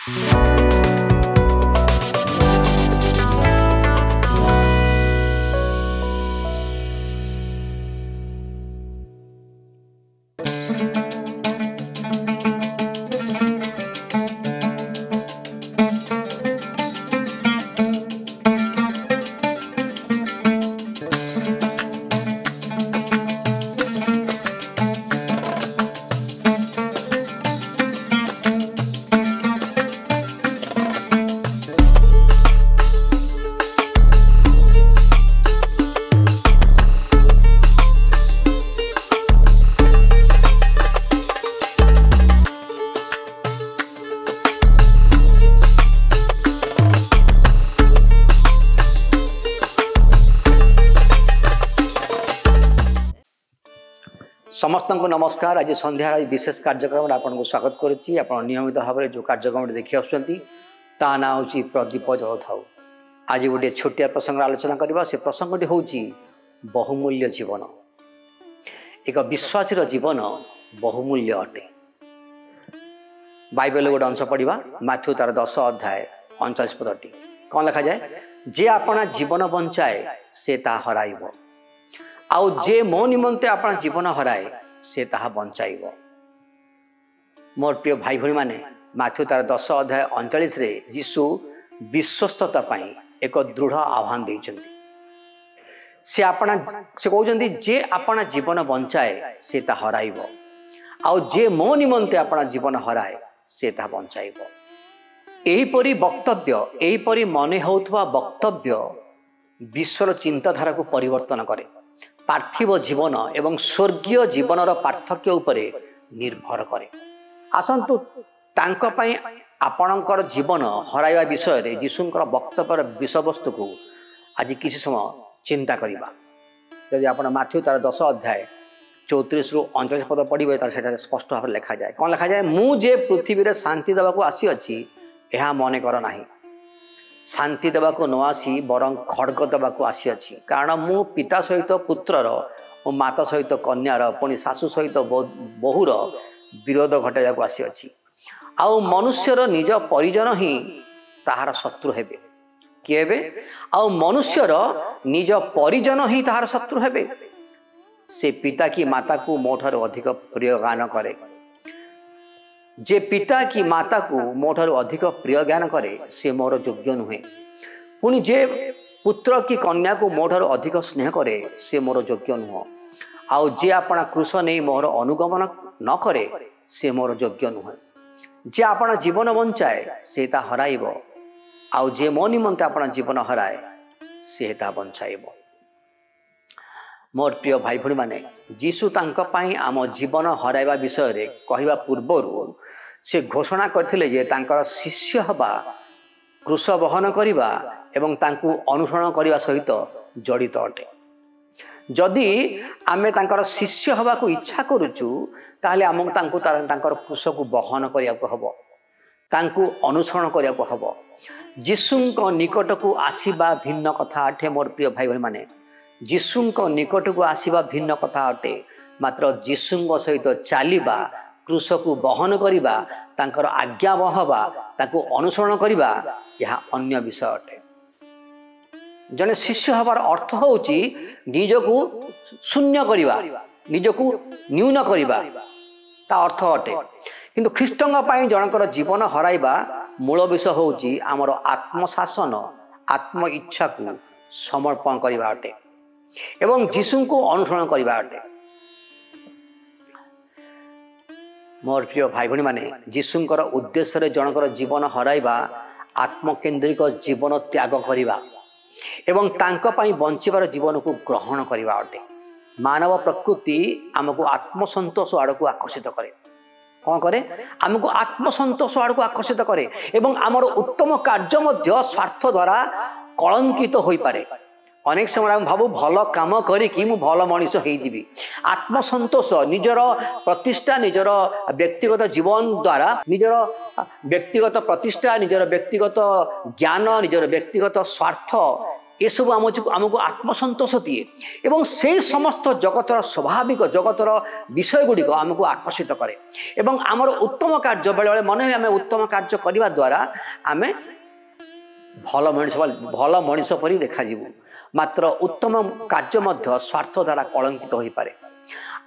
समस्त को नमस्कार। आज संध्यार विशेष कार्यक्रम आपको स्वागत करुच्ची। आप नियमित भाव में जो कार्यक्रम देखी आसुँच ता ना हूँ प्रदीप जल थाऊ। आज गोटे छोटिया प्रसंग आलोचना करवा। से प्रसंगटी हूँ बहुमूल्य जीवन। एक विश्वासी जीवन बहुमूल्य अटे। बाइबल गोटे अंश पढ़ा माथ्यू तार 10 अध्याय 39 पदटी कौन लिखा जाए, जे अपना जीवन बंचाए से ता हराइब, आउ जे मो निमंते अपना जीवन हराए से ताहा बंचाइब। मोर प्रिय भाई भनी माने माथ्यू तार 10 अध्याय 39 रे यीशु विश्वस्तता पाई एक दृढ़ आह्वान देइछन्ति। से कहउछन्ति जे अपना जीवन बंचाए से ता हराइब, आउ जे मो निमंते अपना जीवन हराए से ता बंचाइब। एहीपरि वक्तव्य, एहीपरि मने होउथवा वक्तव्य विश्वर चिंताधारा को परिवर्तन करे। पार्थिव जीवन एवं स्वर्गीय जीवनर पार्थक्य उपरे निर्भर करे। आसंतु तांको पई आपणकर जीवन हराइबा विषय रे यीशुंकर वक्तव्यर विषयवस्तु को आज किसी समय चिंता करिबा। यदि आपण माथ्यू तार 10 अध्याय 34 रु 39 पद पढ़िबे तार सेटा स्पष्ट भाव लिखा जाए। कौन लिखा जाए, मु जे पृथ्वी रे शांति देबाकू आसी अछि एहा मने कर नाही। शांति देवाको न आसी बरं खड्ग देवाको आसी अछि। कारण मु पिता सहित पुत्रर और माता सहित कन्यार पुणी शाशु सहित बहुर विरोध घटाइବାକୁ आसी अछि। आउ मनुष्यर निज परिजन ही ताहार शत्रु हेबे। किए हेबे? आउ मनुष्यर निज परिजन ही ताहार शत्रु हेबे। से पिता की माता को मोठार अधिक प्रिय गान करे। जे पिता की माता को मोठार अधिक प्रिय ज्ञान करे से मोर योग्य नुहे। पुणी जे पुत्र की कन्या को मोठार अधिक स्नेह करे से मोर योग्य नुह। आउ जे अपना क्रूस नहीं मोर अनुगमन न करे से मोर योग्य नुह। जे अपना जीवन बंचाए से ता हराइब, आउ जे मो निमंते अपना जीवन हराए से ता बंचाइब। मोर प्रिय भाई भणी माने यीशु तांका पाई आम जीवन हराइबा विषय रे कहिबा पूर्वरु से घोषणा करथिले जे तांकर शिष्य हबा क्रूस बहन करिबा एवं तांकु अनुसरण करिबा सहित जड़ित अटे। जदि आमे तांकर शिष्य हबा को इच्छा करूचु ताहले आमक तांकु तांकर क्रूस को बहन करियाको हबो, तांकु अनुसरण करियाको हबो। यीशुंको निकट को आसीबा भिन्न कथा अटे। मोर प्रिय भाई भाई माने यीशुंको निकट को आसीबा भिन्न कथा अटे, मात्र यीशुंको सहित चलीबा, क्रूस को बहन करिबा, तांकर आज्ञा बहबा, ताकु अनुसरण करिबा यह अन्य विषय अटे। जने शिष्य हबार अर्थ होउची निजको शून्य करिबा, निजको न्यून करिबा ता अर्थ अटे। किंतु ख्रीष्टंग पाई जनकर जीवन हराइबा मूल विषय होउची आमर आत्मशासन, आत्म इच्छा को समर्पण करिबा अटे एवं यीशु को अनुसरण करिबा अटे। मोर प्रिय भाई भणी माने यीशुंकर उद्देश्य रे जनकर जीवन हराइबा आत्मकेन्द्रिक जीवन त्याग करिबा एवं तांका पाई बंचिबार जीवन को ग्रहण करिबा अटे। मानव प्रकृति आमको आत्मसंतोष आड़क आकर्षित करे। कौन करे? आमको आत्मसंतोष आड़क आकर्षित करे एवं आमर उत्तम कार्य मध्य स्वार्थ द्वारा कलंकित होई पारे। अनेक समय हम भावु भल काम करी मु भल मनीष हो। आत्मसंतोष निजर प्रतिष्ठा, निजर व्यक्तिगत जीवन द्वारा, निजर व्यक्तिगत प्रतिष्ठा, निजर व्यक्तिगत ज्ञान, निजर व्यक्तिगत स्वार्थ एसबू आमको आत्मसंतोष दिए एवं से समस्त जगतर स्वाभाविक जगतर विषय गुड़िक आमको आकर्षित करे एवं आमर उत्तम कार्य बेले बेले मन आम उत्तम कार्य करने द्वारा आम भल मनीष परी देखा मात्र उत्तम कार्य मध्य स्वार्थ द्वारा कलंकित हो पारे।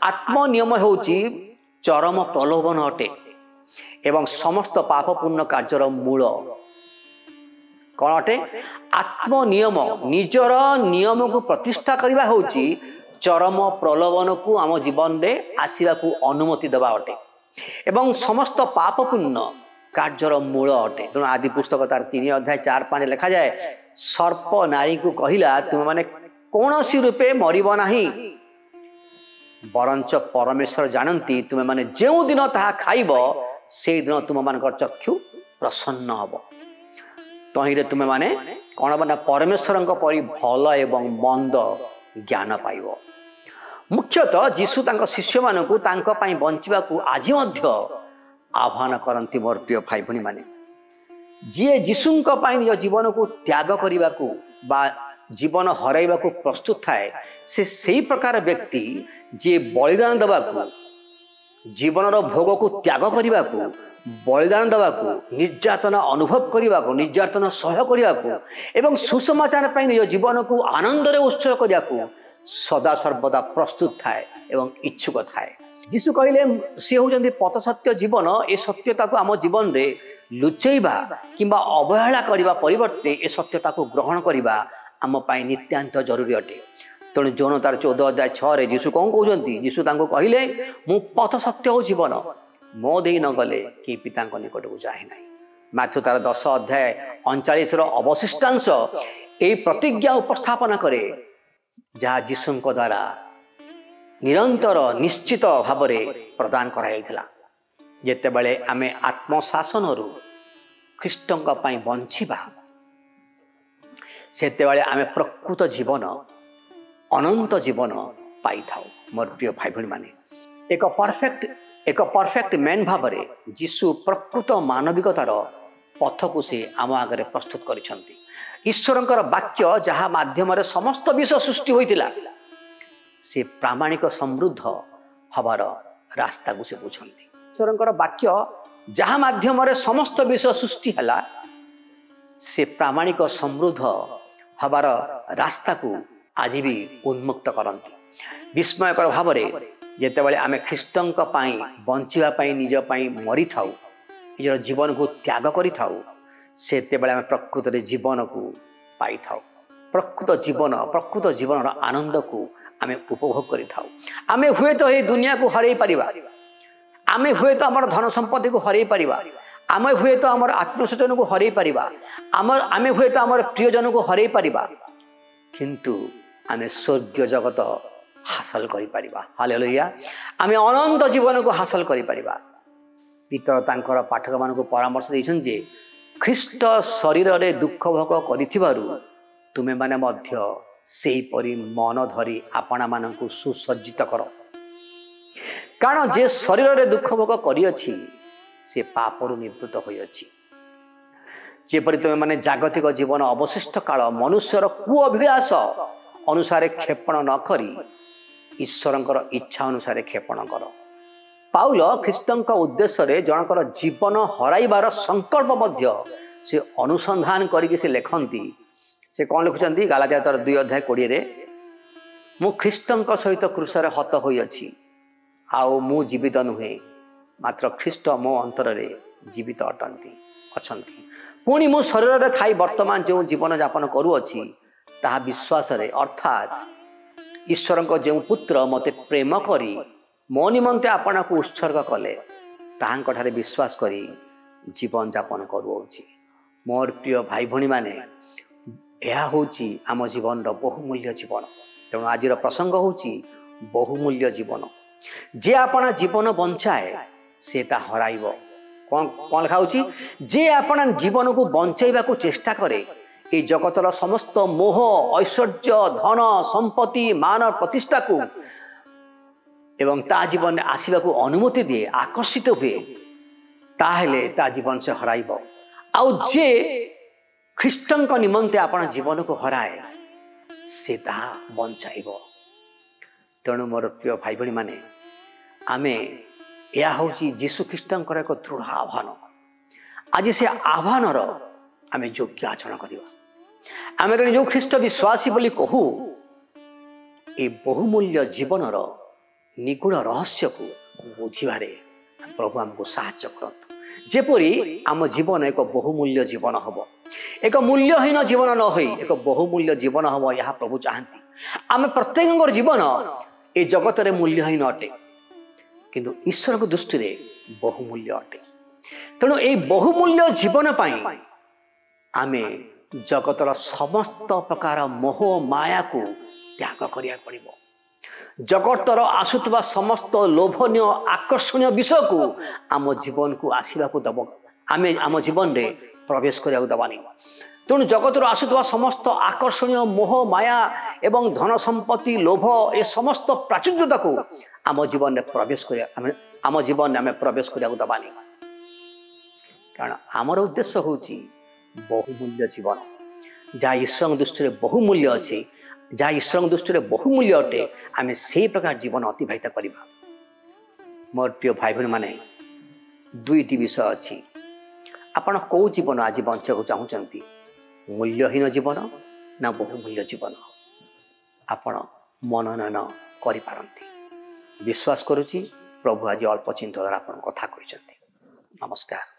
आत्मनियम होउची चरम प्रलोभन अटे एवं समस्त पापपूर्ण कार्यर मूल कौन अटे? आत्मनियम निजर नियम को प्रतिष्ठा करने होउची चरम प्रलोभन को आम जीवन में आसवा को अनुमति देवा अटे एवं समस्त पापपूर्ण कार्यर मूल अटे। तेणु आदि पुस्तक तार 3 अध्याय 4-5 लिखा जाए सर्प नारी को कहला तुम माने कौन सी रूपे मरिब नाही बरंच परमेश्वर जानती तुम्हें माने जो दिन ताहा खाइब से दिन तुम मानकर चक्षु प्रसन्न हब तहिरे तुम्हें माने कौन बना परमेश्वर परी भल एवं मंद ज्ञान पाइब। मुख्यतः जीशु तांको शिष्य मानकु तांको पई बंचिबा को आज मध्य आह्वान करती मोर प्रिय भाई भणी माने जी जीशुंक पई निज जीवन को त्याग करने को बा जीवन हराइबा को प्रस्तुत थाए से सही प्रकार व्यक्ति जे बलिदान देवा जीवन भोग को त्याग करने को बलिदान देवा निर्यातना अनुभव करने को निर्यातना सह करने एवं सुसमाचार पर निज जीवन को आनंद उत्सव करने को सदा सर्वदा प्रस्तुत थाए एवं इच्छुक थाए। जीशु कहले सी होउचंदी पथ सत्य जीवन ए सत्यता को आम जीवन रे लुचेइबा किंबा अवहेला करबा परिवर्ते ए सत्यता को ग्रहण करबा आम पाई नित्यांत जरूरी अटे। तेणु जौन तार 14 अध्याय 6 रे जीशु कौन कहते? जीशु तांको कहले मु पथ सत्य हो जीवन मो दे न गले कि पिता निकट को जाए ना। मैथ्यू तार 10 अध्याय 39 अवशिष्टांश ए प्रतिज्ञा उपस्थापन करे जहाँ जीशु द्वारा निरंतर निश्चित भाव प्रदान कराइला। जेतेबेले आमे आत्मशासन ख्रीष्टंक पई बंचिबा सेतेबेले आमे प्रकृत जीवन अनंत जीवन पाई थाउ। मोर प्रिय भाई भणी माने एक परफेक्ट मैन भाव जीशु प्रकृत मानविकतार पथ को से आम आगे प्रस्तुत करिसंती। ईश्वरंकर वाक्य जहाँ माध्यम समस्त विश्व सृष्टि होइतिला से प्रामाणिक समृद्ध हबार रास्ता को से बुझंती। ईश्वरंकर वाक्य जहाँ माध्यम समस्त विश्व सृष्टि है से प्रामाणिक समृद्ध हबार रास्ता को आज भी उन्मुक्त करती। विस्मयकर भाव जेतेबेले आमे ख्रीष्टंक पाई बंचिबा पाई निज पाई मरी थाउ निजर जीवन को त्याग करि थाउ सेतेबेले आमे प्रकृत जीवन को पाई थाउ। प्रकृत जीवन आनंद को आमे उपभोग करि थाउ। आमे हुए तो ये दुनिया को हरई परिबा, आमे हुए तो आमर धन संपत्ति को हरई परिबा, आमे हुए तो आमर आत्मस्वजन को हरई परिबा, आमे हुए तो आमर प्रियजन को हरई परिबा किंतु आमे स्वर्गीय जगत हासिल करि परिबा। हालेलुया। आमे अनंत जीवन को हासिल करि परिबा। पीतर तांकर पाठक मान को परामर्श दैछन जे ख्रीष्ट शरीर रे दुख भोग करिथिबारु तुमे माने मध्य सेही परि मन धरी आपना मान को सुसज्जित कर कारण जे शरीर रे दुख भोग करिअछि से पापरु निवृत्त होइअछि। जेपरि तुमे माने जागतिक जीवन अवशिष्ट काल मनुष्यर कु अभिलाष अनुसार क्षेपण न करी ईश्वरंकर इच्छा अनुसार क्षेपण कर। पाउल ख्रीष्टंक उद्देश्य रे जनकर जीवन हराइबार संकल्प मध्य से अनुसंधान करिके से लेखंती। से कौन लिखुचंती? गालातिया तार 2 अध्याय 20 रे मु ख्रीष्टंक सहित क्रूसरे हत होइअछि आउ मु जीवित नुहे मात्र ख्रीष्ट मो अंतर रे जीवित अछंती। पुणी मु शरीर रे थाई वर्तमान जो जीवन यापन करूअछि ताहा विश्वास रे अर्थात ईश्वरंक जो पुत्र मते प्रेम करी मो निमंते आपना को उत्सर्ग कले ताहांक ठारे विश्वास करी जीवन यापन करूअछि। मोर प्रिय भाई भणी माने यह होची आम जीवन बहुमूल्य जीवन। तेणु आज प्रसंग होची बहुमूल्य जीवन। जे अपना जीवन बंचाए से ता हराइब। कौन कौन लिखा होची? जे अपना जीवन को बंचाइबा को चेष्टा करे ए जगतर समस्त मोह ऐश्वर्य धन संपत्ति मान प्रतिष्ठा को एवं ता जीवन में आसवा को अनुमति दिए आकर्षित हुए ताहेले ता जीवन से हराइब। आउ जे ख्रीष्टंक निमंते अपना जीवन को हराए से ताहा बंचाइब। तेणु मोर प्रिय भाई भाई माने आमे यह हूँ जीशु ख्रीष्टंकर एक दृढ़ आह्वान। आज से आह्वान आमे योग्य आचरण करवा। आमे जो ख्रीष्ट विश्वासी बोली कहू ए बहुमूल्य जीवन निगूढ़ रहस्य को बुझे प्रभु आमको साहाय्य करत जेपरी आम जीवन एक बहुमूल्य जीवन हम, एक मूल्यहीन जीवन न हो एक बहुमूल्य जीवन हम यह प्रभु चाहती। आम प्रत्येक जीवन ए जगत रे मूल्यहीन अटे किंतु ईश्वर को दृष्टि रे बहुमूल्य अटे। तेणु ए बहुमूल्य जीवन पाई आमे जगतर समस्त प्रकार मोह माया को त्याग करिया पड़िबो। जगतर आसुवा समस्त लोभनीय आकर्षणीय विषय को आम जीवन को आसवा को दब आमे आम जीवन रे प्रवेश करिया दबानी। तेणु जगतर आसुवा समस्त आकर्षणीय मोह माया एवं धन संपत्ति लोभ ए समस्त प्राचुर्यता को आम जीवन में प्रवेश करिया आम जीवन में प्रवेश करिया दबानी। कारण आमर उद्देश्य होची बहुमूल्य जीवन जहाँ ईश्वर दृष्टि बहुमूल्य अच्छी, जहाँ ईश्वर दृष्टि बहुमूल्य अटे आम से प्रकार जीवन अतिबाहित करवा। मोर प्रिय भाई भाई माने दुईटी विषय अच्छी। आपण कौ जीवन आज बंचक चाहूँगी, मूल्यहीन जीवन ना बहुमूल्य जीवन? आपण मननन करिपारंती। विश्वास करुच्ची प्रभु आज अल्प चिंता द्वारा आपण कथा कहते। नमस्कार।